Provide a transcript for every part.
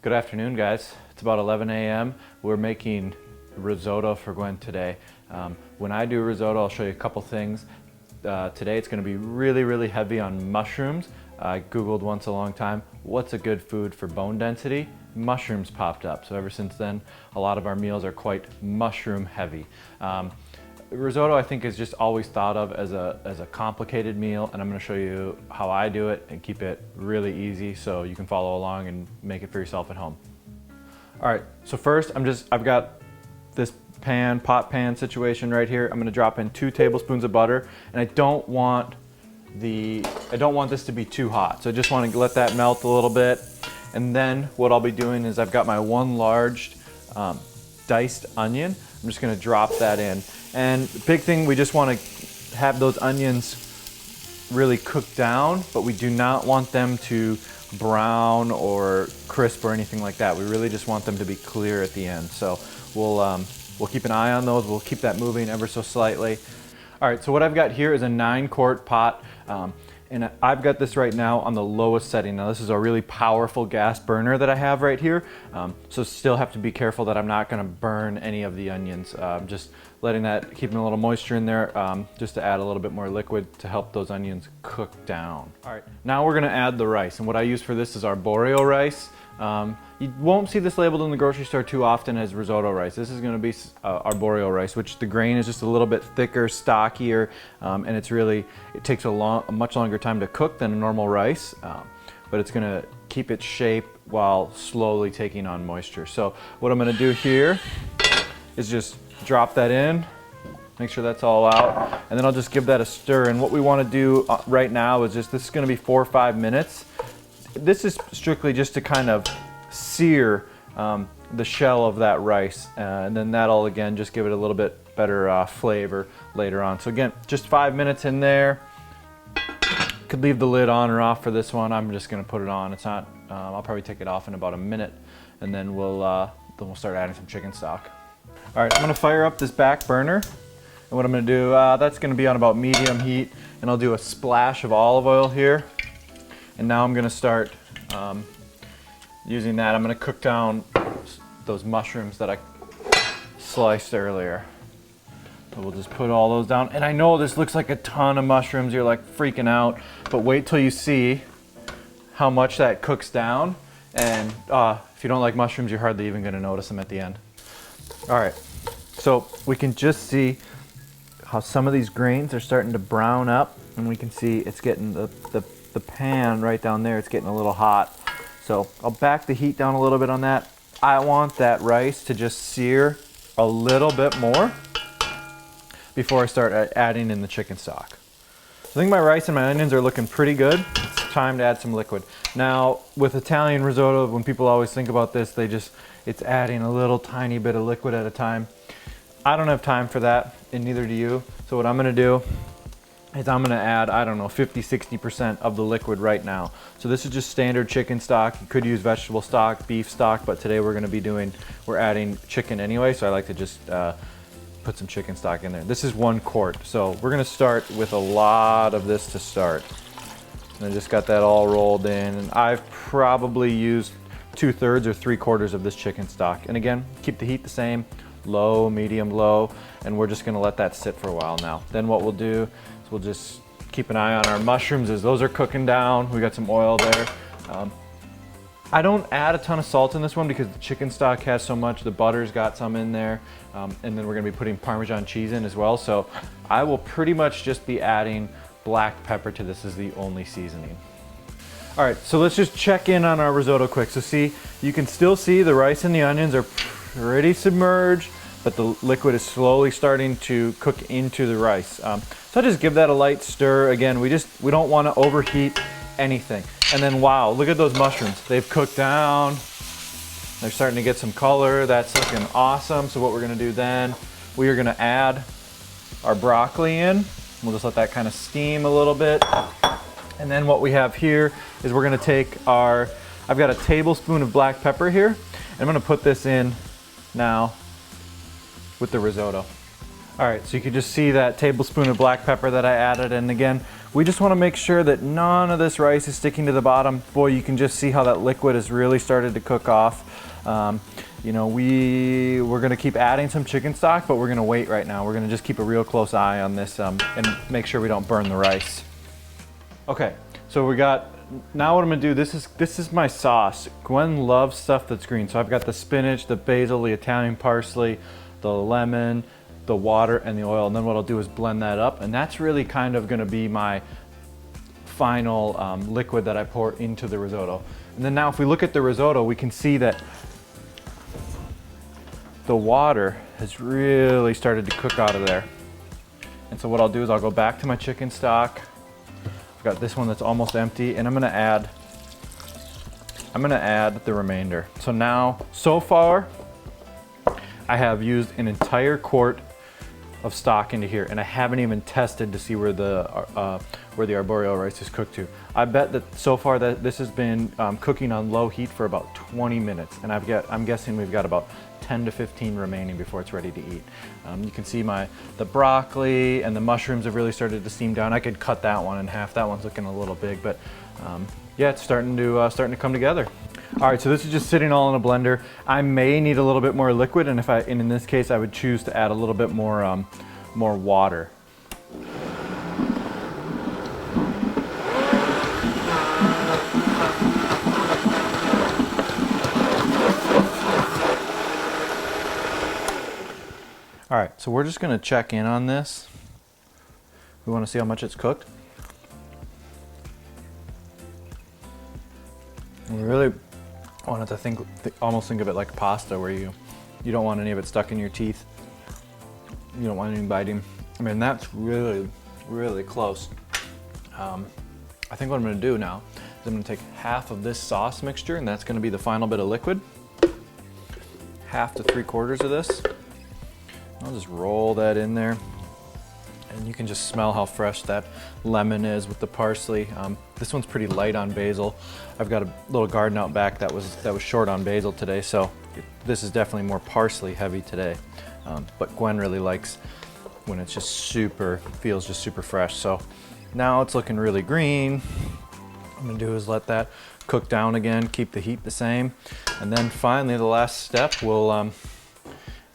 Good afternoon, guys. It's about 11 a.m. We're making risotto for Gwen today. When I do risotto, I'll show you a couple things. Today it's going to be really heavy on mushrooms. I Googled once a long time, what's a good food for bone density? Mushrooms popped up. So ever since then, a lot of our meals are quite mushroom heavy. Risotto, I think, is just always thought of as a complicated meal, and I'm going to show you how I do it and keep it really easy so you can follow along and make it for yourself at home. All right, so first I've got this pot pan situation right here. I'm going to drop in 2 tablespoons of butter, and I don't want this to be too hot, so I just want to let that melt a little bit. And then what I'll be doing is I've got my 1 large diced onion. I'm just going to drop that in. And the big thing, we just want to have those onions really cooked down, but we do not want them to brown or crisp or anything like that. We really just want them to be clear at the end. So we'll keep an eye on those. We'll keep that moving ever so slightly. All right, so what I've got here is a 9-quart pot. And I've got this right now on the lowest setting. Now this is a really powerful gas burner that I have right here. So still have to be careful that I'm not gonna burn any of the onions. Just letting that, keeping a little moisture in there, just to add a little bit more liquid to help those onions cook down. All right, now we're gonna add the rice. And what I use for this is arborio rice. You won't see this labeled in the grocery store too often as risotto rice. This is going to be arborio rice, which the grain is just a little bit thicker, stockier, and it takes a much longer time to cook than a normal rice, but it's going to keep its shape while slowly taking on moisture. So what I'm going to do here is just drop that in, make sure that's all out, and then I'll just give that a stir. And what we want to do right now is this is going to be 4 or 5 minutes. This is strictly just to kind of sear the shell of that rice, and then that'll again just give it a little bit better flavor later on. So again, just 5 minutes in there. Could leave the lid on or off for this one. I'm just going to put it on. It's not. I'll probably take it off in about a minute, and then we'll start adding some chicken stock. All right, I'm going to fire up this back burner, and what I'm going to do, that's going to be on about medium heat, and I'll do a splash of olive oil here. And now I'm going to start using that. I'm going to cook down those mushrooms that I sliced earlier. So we'll just put all those down. And I know this looks like a ton of mushrooms. You're like freaking out. But wait till you see how much that cooks down. And if you don't like mushrooms, you're hardly even going to notice them at the end. All right. So we can just see how some of these grains are starting to brown up. And we can see it's getting the pan right down there, it's getting a little hot. So I'll back the heat down a little bit on that. I want that rice to just sear a little bit more before I start adding in the chicken stock. I think my rice and my onions are looking pretty good. It's time to add some liquid. Now with Italian risotto, when people always think about this, it's adding a little tiny bit of liquid at a time. I don't have time for that, and neither do you. So what I'm gonna do is I'm going to add, I don't know, 50-60% of the liquid right now. So this is just standard chicken stock. You could use vegetable stock, beef stock, but today we're adding chicken anyway, so I like to just put some chicken stock in there. This is 1 quart, so we're going to start with a lot of this to start. And I just got that all rolled in, and I've probably used 2/3 or 3/4 of this chicken stock. And again, keep the heat the same, low, medium, low, and we're just going to let that sit for a while now. Then what we'll do, we'll just keep an eye on our mushrooms as those are cooking down. We got some oil there. I don't add a ton of salt in this one because the chicken stock has so much. The butter's got some in there. And then we're gonna be putting Parmesan cheese in as well. So I will pretty much just be adding black pepper to this as the only seasoning. All right, so let's just check in on our risotto quick. So see, you can still see the rice and the onions are pretty submerged, but the liquid is slowly starting to cook into the rice. So I just give that a light stir. Again, we don't want to overheat anything. And then wow, look at those mushrooms. They've cooked down. They're starting to get some color. That's looking awesome. So what we're gonna do then, we are gonna add our broccoli in. We'll just let that kind of steam a little bit. And then what we have here is we're gonna take I've got a tablespoon of black pepper here. And I'm gonna put this in now with the risotto. All right, so you can just see that tablespoon of black pepper that I added, and again, We just want to make sure that none of this rice is sticking to the bottom. Boy, you can just see how that liquid has really started to cook off. You know, we're going to keep adding some chicken stock, but we're going to wait right now. We're going to just keep a real close eye on this and make sure we don't burn the rice. Okay, so now what I'm going to do, this is my sauce. Gwen loves stuff that's green. So I've got the spinach, the basil, the Italian parsley, the lemon, the water, and the oil. And then what I'll do is blend that up. And that's really kind of going to be my final liquid that I pour into the risotto. And then now if we look at the risotto, we can see that the water has really started to cook out of there. And so what I'll do is I'll go back to my chicken stock. I've got this one that's almost empty, and I'm gonna add the remainder. So now, so far, I have used an entire quart of stock into here, and I haven't even tested to see where the arborio rice is cooked to. I bet that so far that this has been cooking on low heat for about 20 minutes, and I'm guessing we've got about 10 to 15 remaining before it's ready to eat. You can see the broccoli and the mushrooms have really started to steam down. I could cut that one in half. That one's looking a little big, but yeah, it's starting to come together. All right, so this is just sitting all in a blender. I may need a little bit more liquid, and in this case, I would choose to add a little bit more water. All right, so we're just gonna check in on this. We wanna see how much it's cooked. We really wanted to almost think of it like pasta, where you don't want any of it stuck in your teeth. You don't want any biting. I mean, that's really, really close. I think what I'm gonna do now is I'm gonna take half of this sauce mixture, and that's gonna be the final bit of liquid. Half to 3/4 of this. I'll just roll that in there, and you can just smell how fresh that lemon is with the parsley. This one's pretty light on basil. I've got a little garden out back that was short on basil today, so this is definitely more parsley heavy today. But Gwen really likes when it's feels just super fresh. So now it's looking really green. What I'm gonna do is let that cook down again, keep the heat the same, and then finally the last step, we'll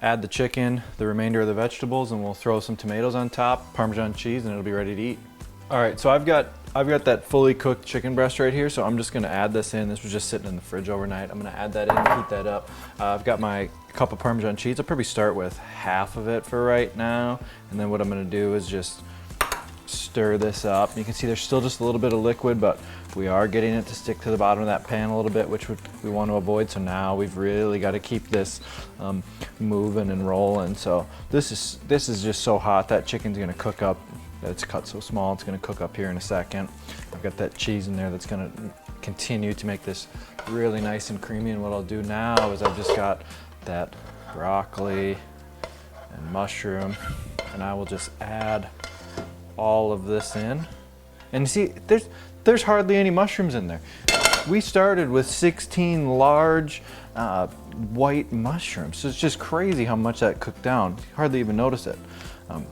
add the chicken, the remainder of the vegetables, and we'll throw some tomatoes on top, Parmesan cheese, and it'll be ready to eat. All right, so I've got that fully cooked chicken breast right here, so I'm just gonna add this in. This was just sitting in the fridge overnight. I'm gonna add that in, heat that up. I've got my cup of Parmesan cheese. I'll probably start with half of it for right now, and then what I'm gonna do is just stir this up. You can see there's still just a little bit of liquid, but we are getting it to stick to the bottom of that pan a little bit, which we want to avoid. So now we've really got to keep this moving and rolling. So this is just so hot. That chicken's gonna cook up. It's cut so small, it's gonna cook up here in a second. I've got that cheese in there that's gonna continue to make this really nice and creamy. And what I'll do now is I've just got that broccoli and mushroom, and I will just add all of this in. And you see, there's hardly any mushrooms in there. We started with 16 large white mushrooms. So it's just crazy how much that cooked down. You hardly even notice it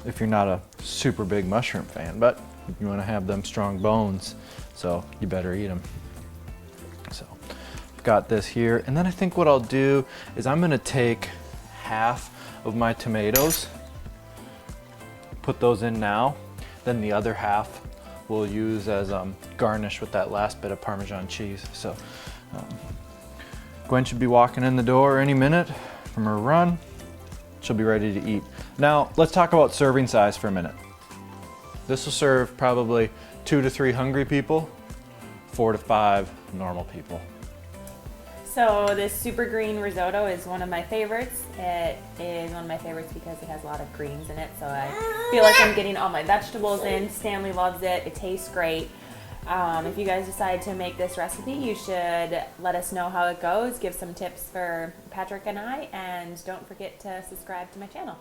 if you're not a super big mushroom fan, but you want to have them strong bones, so you better eat them. So I've got this here, and then I think what I'll do is I'm gonna take half of my tomatoes, put those in now, then the other half we'll use as garnish with that last bit of Parmesan cheese. So Gwen should be walking in the door any minute from her run. She'll be ready to eat. Now let's talk about serving size for a minute. This will serve probably 2 to 3 hungry people, 4 to 5 normal people. So this super green risotto is one of my favorites. It is one of my favorites because it has a lot of greens in it, so I feel like I'm getting all my vegetables in. Stanley loves it. It tastes great. If you guys decide to make this recipe, you should let us know how it goes, give some tips for Patrick and I, and don't forget to subscribe to my channel.